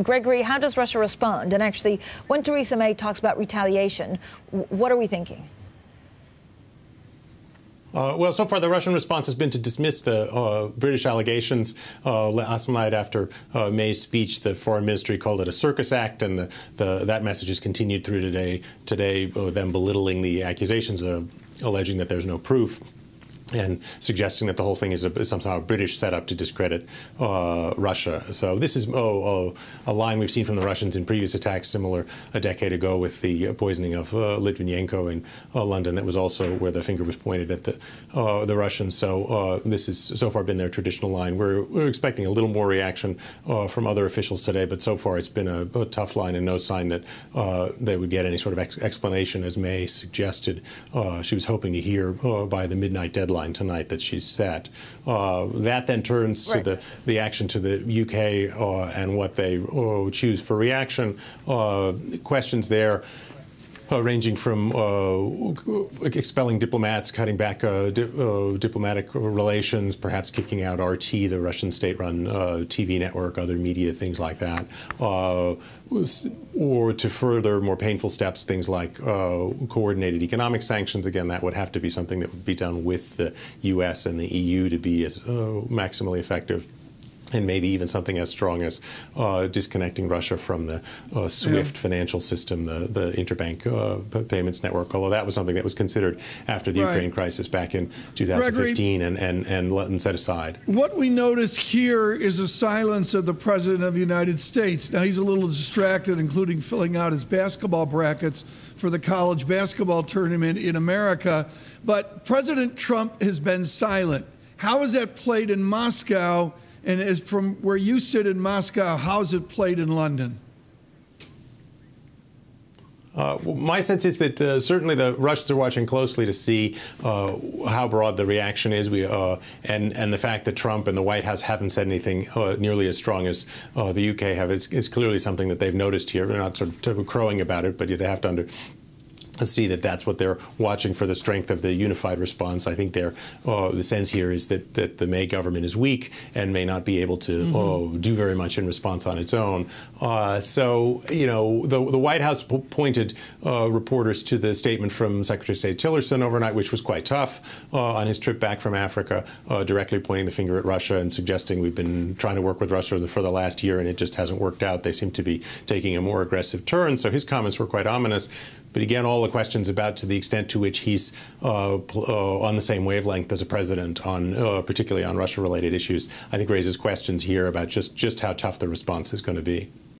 Gregory, how does Russia respond? And actually, when Theresa May talks about retaliation, what are we thinking? Well, so far the Russian response has been to dismiss the British allegations. Last night after May's speech, the foreign ministry called it a circus act, and that message has continued through today. Today, them belittling the accusations, alleging that there's no proof, and suggesting that the whole thing is somehow a British setup to discredit Russia. So this is a line we've seen from the Russians in previous attacks, similar a decade ago with the poisoning of Litvinenko in London. That was also where the finger was pointed at the Russians. So this has so far been their traditional line. We're expecting a little more reaction from other officials today, but so far it's been a tough line and no sign that they would get any sort of explanation, as May suggested. She was hoping to hear by the midnight deadline tonight that she's set. That then turns to the action to the UK and what they choose for reaction. Questions there ranging from expelling diplomats, cutting back diplomatic relations, perhaps kicking out RT, the Russian state-run TV network, other media, things like that, or to further more painful steps, things like coordinated economic sanctions. Again, that would have to be something that would be done with the US and the EU to be as maximally effective. And maybe even something as strong as disconnecting Russia from the SWIFT financial system, the interbank payments network, although that was something that was considered after the Ukraine crisis back in 2015 and set aside. What we notice here is a silence of the President of the United States. Now, he's a little distracted, including filling out his basketball brackets for the college basketball tournament in America. But President Trump has been silent. How is that played in Moscow? And as from where you sit in Moscow, how's it played in London? My sense is that certainly the Russians are watching clearly to see how broad the reaction is. And the fact that Trump and the White House haven't said anything nearly as strong as the UK have is clearly something that they've noticed here. They're not sort of crowing about it, but you have to see that that's what they're watching for, the strength of the unified response. I think the sense here is that the May government is weak and may not be able to do very much in response on its own. So, you know, the White House pointed reporters to the statement from Secretary of State Tillerson overnight, which was quite tough on his trip back from Africa, directly pointing the finger at Russia and suggesting we've been trying to work with Russia for the last year and it just hasn't worked out. They seem to be taking a more aggressive turn. So his comments were quite ominous. But again, all the questions about to the extent to which he's on the same wavelength as a president on particularly on Russia-related issues, I think raises questions here about just how tough the response is going to be.